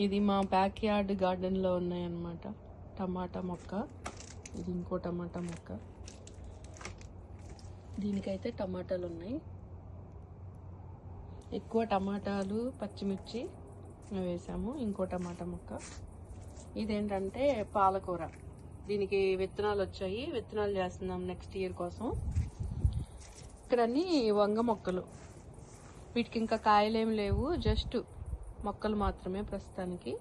ఇది మా back yard గార్డెన్లో ఉన్నాయన్నమాట టమాటా మొక్క. ఇది ఇంకో టమాటా మొక్క. దీనికైతే టమాటాలు ఉన్నాయి. ఎక్కువ టమాటాలు, పచ్చిమిర్చి వేసాము. ఇంకో టమాటా మొక్క. ఇదేంటంటే పాలకూర. దీనికి విత్తనాలు వచ్చాయి, విత్తనాలు చేస్తున్నాం నెక్స్ట్ ఇయర్ కోసం. ఇక్కడ అన్ని వంగ మొక్కలు. వీటికి ఇంకా కాయలేం లేవు, జస్ట్ మొక్కలు మాత్రమే ప్రస్తుతానికి.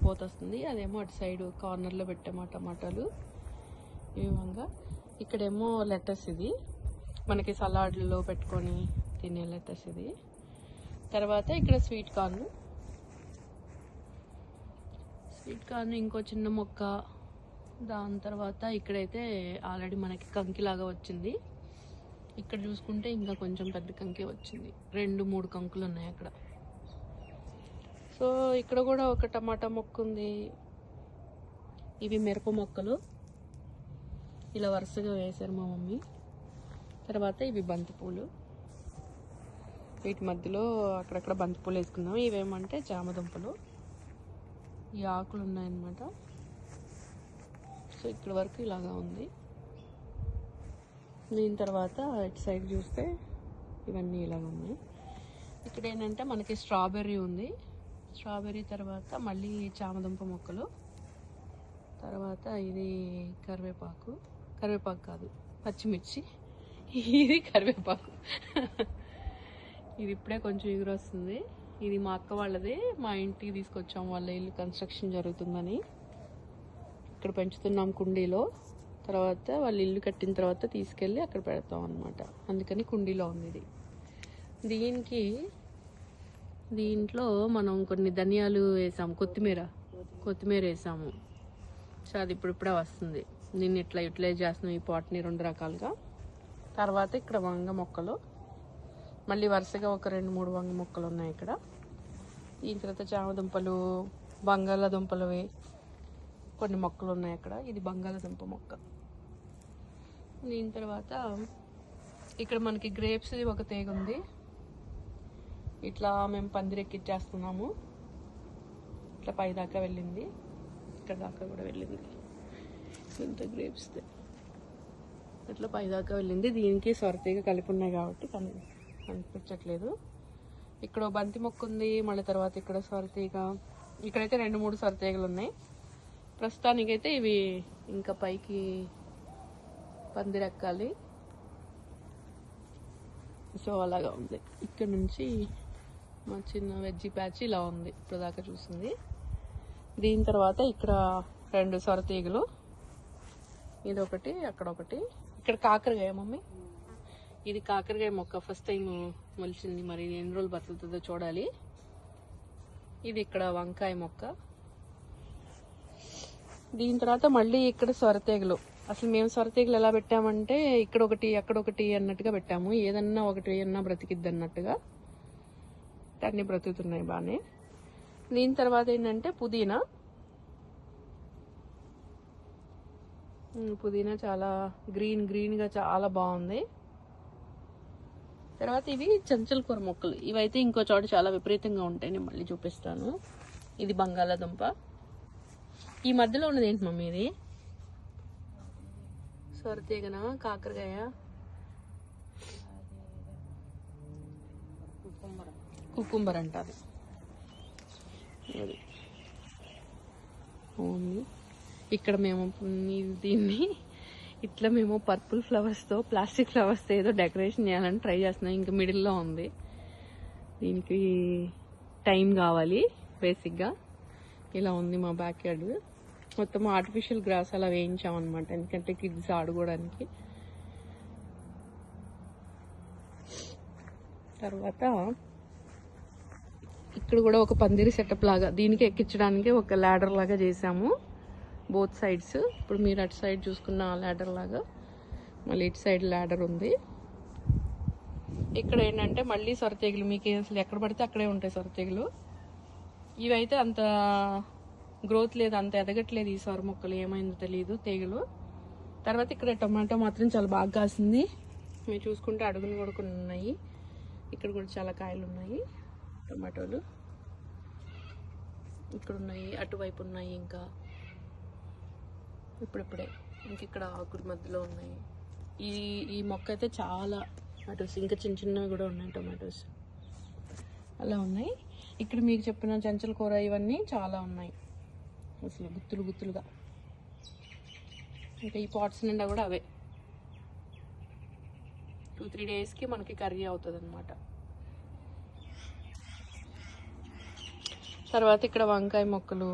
పోతొస్తుంది. అదేమో అటు సైడ్ కార్నర్లో పెట్టాము టమాటాలు. ఈ విధంగా ఇక్కడేమో లెటర్స్. ఇది మనకి సలాడ్లలో పెట్టుకొని తినే లెటర్స్ ఇది. తర్వాత ఇక్కడ స్వీట్ కార్న్. ఇంకో చిన్న మొక్క. దాని తర్వాత ఇక్కడైతే ఆల్రెడీ మనకి కంకిలాగా వచ్చింది. ఇక్కడ చూసుకుంటే ఇంకా కొంచెం పెద్ద కంకి వచ్చింది. 2-3 కంకులు ఉన్నాయి అక్కడ. సో ఇక్కడ కూడా ఒక టమాటా మొక్క ఉంది. ఇవి మిరప మొక్కలు ఇలా వరుసగా వేశారు మా మమ్మీ. తర్వాత ఇవి బంతిపూలు. వీటి మధ్యలో అక్కడక్కడ బంతిపూలు వేసుకున్నాం. ఇవేమంటే చామదుంపలు. ఈ ఆకులు ఉన్నాయన్నమాట. సో ఇక్కడ వరకు ఇలాగా ఉంది. దీని తర్వాత ఇటు సైడ్ చూస్తే ఇవన్నీ ఇలాగ ఉన్నాయి. ఇక్కడ ఏంటంటే మనకి స్ట్రాబెర్రీ ఉంది. స్ట్రాబెర్రీ తర్వాత మళ్ళీ చామదుంప మొక్కలు. తర్వాత ఇది కరివేపాకు కాదు, పచ్చిమిర్చి. ఇది కరివేపాకు. ఇది ఇప్పుడే కొంచెం ఎగురొస్తుంది. ఇది మా అక్క వాళ్ళది. మా ఇంటికి తీసుకొచ్చాం, వాళ్ళ ఇల్లు కన్స్ట్రక్షన్ జరుగుతుందని. ఇక్కడ పెంచుతున్నాం కుండీలో. తర్వాత వాళ్ళు ఇల్లు కట్టిన తర్వాత తీసుకెళ్ళి అక్కడ పెడతాం అన్నమాట. అందుకని కుండీలో ఉంది ఇది. దీంట్లో మనం కొన్ని ధనియాలు వేసాము, కొత్తిమీర వేసాము. సో అది ఇప్పుడే వస్తుంది. దీన్ని ఇట్లా యూటిలైజ్ చేస్తున్నాం ఈ పాట్ని 2 రకాలుగా. తర్వాత ఇక్కడ వంగ మొక్కలు. మళ్ళీ వరుసగా ఒక 2-3 వంగ మొక్కలు ఉన్నాయి ఇక్కడ. దీని తర్వాత చామదుంపలు, బంగాళాదుంపలవి కొన్ని మొక్కలు ఉన్నాయి అక్కడ. ఇది బంగాళాదుంప మొక్క. దీని తర్వాత ఇక్కడ మనకి గ్రేప్స్ ఒక తీగ ఉంది. ఇట్లా మేము పందిరెక్కిచ్చేస్తున్నాము. ఇట్లా పై దాకా వెళ్ళింది, ఇక్కడ దాకా కూడా వెళ్ళింది. ఇంత గ్రేప్స్ ఇట్లా పై దాకా వెళ్ళింది. దీనికి సొరతీగ కలిపి ఉన్నాయి కాబట్టి కనిపించట్లేదు. ఇక్కడ బంతి మొక్క ఉంది. మళ్ళీ తర్వాత ఇక్కడ సొరతీగ. ఇక్కడైతే 2-3 సొరతీగలు ఉన్నాయి. ప్రస్తుతానికైతే ఇవి ఇంకా పైకి పందిరెక్కాలి. సో అలాగా ఉంది. ఇక్కడ నుంచి మా చిన్న వెజ్జీ ప్యాచ్ ఇలా ఉంది ఇప్పుడు దాకా చూసింది. దీని తర్వాత ఇక్కడ 2 సొరతీగలు. ఇదొకటి, అక్కడొకటి. ఇక్కడ కాకరకాయ మమ్మీ. ఇది కాకరకాయ మొక్క ఫస్ట్ టైం మొలిచింది. మరి ఎన్ని రోజులు బతుకుతుందో చూడాలి. ఇది ఇక్కడ వంకాయ మొక్క. దీని తర్వాత మళ్ళీ ఇక్కడ సొరతీగలు. అసలు మేము సొరతీగలు ఎలా పెట్టామంటే ఇక్కడ ఒకటి అక్కడొకటి అన్నట్టుగా పెట్టాము. ఏదన్నా ఒకటి అన్నా బ్రతికిద్ది అన్నట్టుగా. అన్ని బ్రతుకుతున్నాయి బాగానే. దీని తర్వాత ఏంటంటే పుదీనా చాలా గ్రీన్గా చాలా బాగుంది. తర్వాత ఇవి చెంచల కూర మొక్కలు. ఇవైతే ఇంకో చోట చాలా విపరీతంగా ఉంటాయి, నేను మళ్ళీ చూపిస్తాను. ఇది బంగాళాదుంప. ఈ మధ్యలో ఉన్నది ఏంటి మమ్మీ? ఇది సొరతీగన, కాకరకాయ, కుకుంబర్ అంటారు. ఇక్కడ మేము దీన్ని ఇట్లా మేము పర్పుల్ ఫ్లవర్స్తో, ప్లాస్టిక్ ఫ్లవర్స్తో ఏదో డెకరేషన్ చేయాలని ట్రై చేస్తున్నాం. ఇంకా మిడిల్లో ఉంది. దీనికి టైం కావాలి బేసిక్గా. ఇలా ఉంది మా బ్యాక్ యార్డ్. మొత్తం ఆర్టిఫిషియల్ గ్రాస్ అలా వేయించామన్నమాట, ఎందుకంటే కిడ్స్ ఆడుకోవడానికి. తర్వాత ఇక్కడ కూడా ఒక పందిరి సెటప్ లాగా దీనికి ఎక్కించడానికి ఒక ల్యాడర్ లాగా చేసాము, బోత్ సైడ్స్. ఇప్పుడు మీరు అటు సైడ్ చూసుకున్న ల్యాడర్ లాగా మళ్ళీ ఇటు సైడ్ ల్యాడర్ ఉంది. ఇక్కడ ఏంటంటే మళ్ళీ సొరతీగలు. మీకు అసలు ఎక్కడ పడితే అక్కడే ఉంటాయి సొరతీగలు. ఇవైతే అంత గ్రోత్ లేదు, అంత ఎదగట్లేదు ఈ సొర మొక్కలు. ఏమైందో తెలియదు తీగలు. తర్వాత ఇక్కడ టమాటో మాత్రం చాలా బాగా కాసింది. మీరు చూసుకుంటే అడుగులు కూడా కొన్ని ఉన్నాయి. ఇక్కడ కూడా చాలా కాయలు ఉన్నాయి టమాటోలు. ఇక్కడ ఉన్నాయి, అటువైపు ఉన్నాయి, ఇంకా ఇప్పుడిప్పుడే ఇక్కడ ఆకుల మధ్యలో ఉన్నాయి. ఈ మొక్క అయితే చాలా టమాటోస్, ఇంకా చిన్న చిన్నవి కూడా ఉన్నాయి టొమాటోస్ అలా ఉన్నాయి. ఇక్కడ మీకు చెప్పిన చెంచల కూర ఇవన్నీ చాలా ఉన్నాయి అసలు గుత్తులు గుత్తులుగా. ఇంకా ఈ పాట్స్ నిండా కూడా అవే 2-3 డేస్కి మనకి కర్రీ అవుతుంది అనమాట. తర్వాత ఇక్కడ వంకాయ మొక్కలు,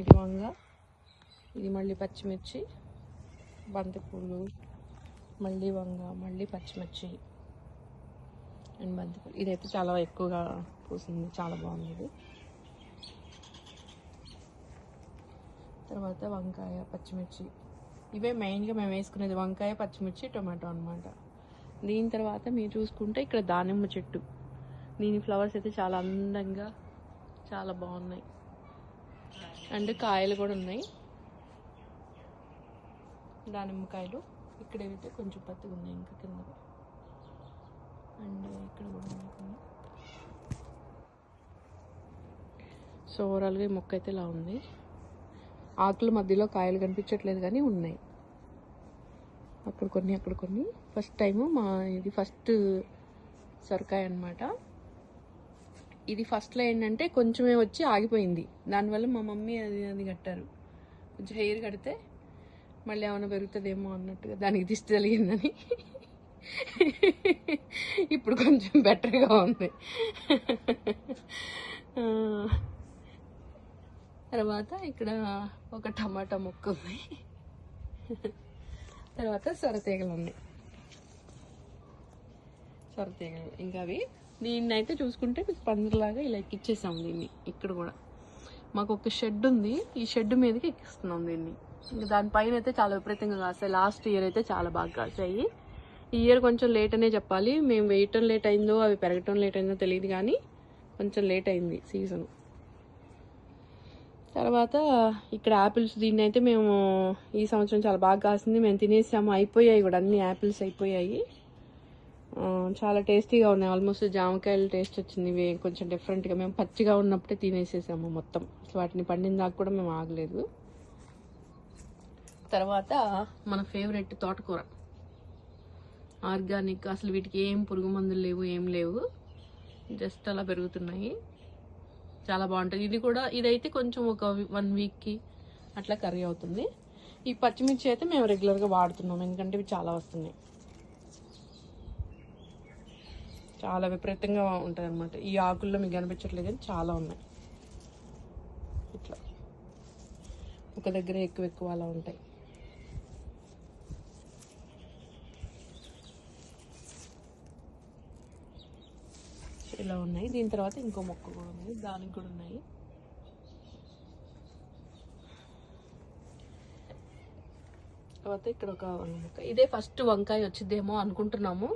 ఇది వంగ, ఇది మళ్ళీ పచ్చిమిర్చి, బంతిపూలు, మళ్ళీ వంగ, మళ్ళీ పచ్చిమిర్చి అండ్ బంతిపూలు. ఇదైతే చాలా ఎక్కువగా పూసింది, చాలా బాగుంది ఇది. తర్వాత వంకాయ, పచ్చిమిర్చి, ఇవే మెయిన్గా మేము వేసుకునేది, వంకాయ, పచ్చిమిర్చి, టొమాటో అనమాట. దీని తర్వాత మీరు చూసుకుంటే ఇక్కడ దానిమ్మ చెట్టు, దీని ఫ్లవర్స్ అయితే చాలా అందంగా చాలా బాగున్నాయి అండ్ కాయలు కూడా ఉన్నాయి, దానిమ్మకాయలు. ఇక్కడ అయితే కొంచెం పత్తిగా ఉన్నాయి ఇంకా కింద, అండ్ ఇక్కడ కూడా ఉన్నాయి. సో ఓవరాల్గా ఈ మొక్క అయితే ఇలా ఉంది. ఆకుల మధ్యలో కాయలు కనిపించట్లేదు కానీ ఉన్నాయి, అక్కడ కొన్ని అక్కడ కొన్ని. ఫస్ట్ టైము ఇది ఫస్ట్ సొరకాయ అనమాట. ఇది ఫస్ట్లో ఏంటంటే కొంచెమే వచ్చి ఆగిపోయింది, దానివల్ల మా మమ్మీ అది కట్టారు. కొంచెం హెయిర్ కడితే మళ్ళీ ఏమైనా పెరుగుతుందేమో అన్నట్టుగా దానికి దిష్టి తగిలిందని. ఇప్పుడు కొంచెం బెటర్గా ఉంది. తర్వాత ఇక్కడ ఒక టమాటా మొక్క ఉంది. తర్వాత సొరతీగలు ఉన్నాయి, సొరతీగలు ఇంకా అవి. దీన్ని అయితే చూసుకుంటే పందిరిలాగా ఇలా ఎక్కిచ్చేసాము దీన్ని. ఇక్కడ కూడా మాకు ఒక షెడ్ ఉంది, ఈ షెడ్ మీదకి ఎక్కిస్తున్నాం దీన్ని. ఇంకా దానిపైన అయితే చాలా విపరీతంగా కాస్తాయి. లాస్ట్ ఇయర్ అయితే చాలా బాగా కాసాయి. ఈ ఇయర్ కొంచెం లేట్ అనే చెప్పాలి. మేము వేయటం లేట్ అయిందో అవి పెరగటం లేట్ అయిందో తెలియదు కానీ కొంచెం లేట్ అయింది సీజన్. తర్వాత ఇక్కడ యాపిల్స్, దీన్ని అయితే మేము ఈ సంవత్సరం చాలా బాగా కాసింది, మేము తినేసాము, అయిపోయాయి కూడా, అన్ని యాపిల్స్ అయిపోయాయి. చాలా టేస్టీగా ఉన్నాయి, ఆల్మోస్ట్ జామకాయలు టేస్ట్ వచ్చింది. ఇవి కొంచెం డిఫరెంట్గా, మేము పచ్చిగా ఉన్నప్పుడే తినేసేసాము మొత్తం, వాటిని పండిన దాకా కూడా మేము ఆగలేదు. తర్వాత మన ఫేవరెట్ తోటకూర, ఆర్గానిక్, అసలు వీటికి ఏం పురుగు మందులు లేవు, ఏం లేవు, జస్ట్ అలా పెరుగుతున్నాయి, చాలా బాగుంటుంది. ఇది కూడా, ఇదైతే కొంచెం ఒక 1 వీక్కి అట్లా కర్రీ అవుతుంది. ఈ పచ్చిమిర్చి అయితే మేము రెగ్యులర్గా వాడుతున్నాం, ఎందుకంటే ఇవి చాలా వస్తున్నాయి, చాలా విపరీతంగా ఉంటుంది అనమాట. ఈ ఆకుల్లో మీకు కనిపించట్లేదు కానీ చాలా ఉన్నాయి, ఇట్లా ఒక దగ్గర ఎక్కువ అలా ఉంటాయి. ఇలా ఉన్నాయి. దీని తర్వాత ఇంకో మొక్క కూడా ఉంది, దానికి కూడా ఉన్నాయి. తర్వాత ఇక్కడ ఒక మొక్క, ఇదే ఫస్ట్ వంకాయ వచ్చిద్దేమో అనుకుంటున్నాము,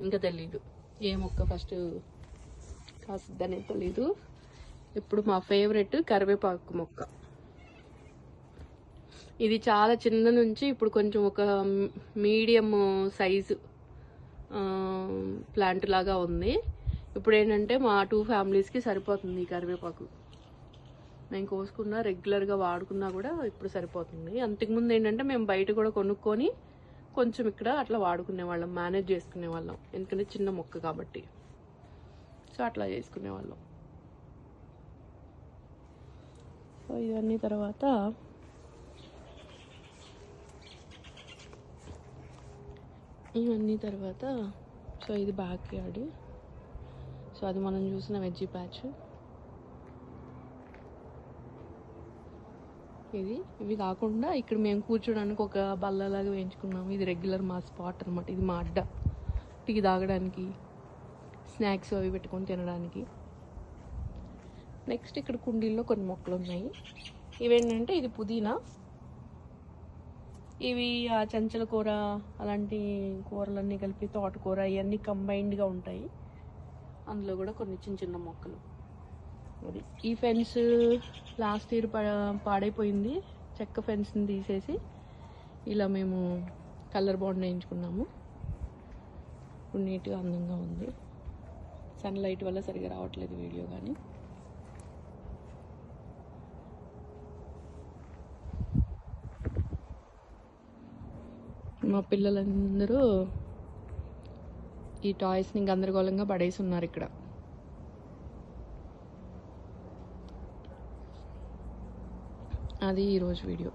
ఇంకా తెలీదు ఏ మొక్క ఫస్ట్ కాసిద్దనే తెలీదు. ఇప్పుడు మా ఫేవరెట్ కరివేపాకు మొక్క, ఇది చాలా చిన్న నుంచి ఇప్పుడు కొంచెం ఒక మీడియం సైజు ప్లాంట్ లాగా ఉంది. ఇప్పుడు ఏంటంటే మా 2 ఫ్యామిలీస్కి సరిపోతుంది ఈ కరివేపాకు. మేము కోసుకున్నా రెగ్యులర్గా వాడుకున్నా కూడా ఇప్పుడు సరిపోతుంది. అంతకుముందు ఏంటంటే మేము బయట కూడా కొనుక్కొని కొంచెం ఇక్కడ అట్లా వాడుకునే వాళ్ళం, మేనేజ్ చేసుకునే వాళ్ళం, ఎందుకంటే చిన్న మొక్క కాబట్టి. సో అట్లా చేసుకునే వాళ్ళం. సో ఇవన్నీ తర్వాత సో ఇది బ్యాక్ యార్డ్. సో అది మనం చూసిన వెజ్జీ ప్యాచ్. ఇవి కాకుండా ఇక్కడ మేము కూర్చోడానికి ఒక బల్లలాగా వేయించుకున్నాము. ఇది రెగ్యులర్ మా స్పాట్ అనమాట. ఇది మా అడ్డ, టీ తాగడానికి, స్నాక్స్ అవి పెట్టుకొని తినడానికి. నెక్స్ట్ ఇక్కడ కుండీల్లో కొన్ని మొక్కలు ఉన్నాయి. ఇవేంటంటే ఇది పుదీనా, ఇవి ఆ చెంచల కూర అలాంటి కూరలన్నీ కలిపి తోటకూర ఇవన్నీ కంబైన్డ్గా ఉంటాయి. అందులో కూడా కొన్ని చిన్న చిన్న మొక్కలు. అది ఈ ఫెన్స్ లాస్ట్ ఇయర్ పాడైపోయింది, చెక్క ఫెన్స్ని తీసేసి ఇలా మేము కలర్ బాండ్ వేయించుకున్నాము. ఇప్పుడు నీట్గా అందంగా ఉంది. సన్లైట్ వల్ల సరిగా రావట్లేదు వీడియో కానీ. మా పిల్లలందరూ ఈ టాయ్స్ని గందరగోళంగా పడేసి ఉన్నారు ఇక్కడ. అది ఈరోజు వీడియో.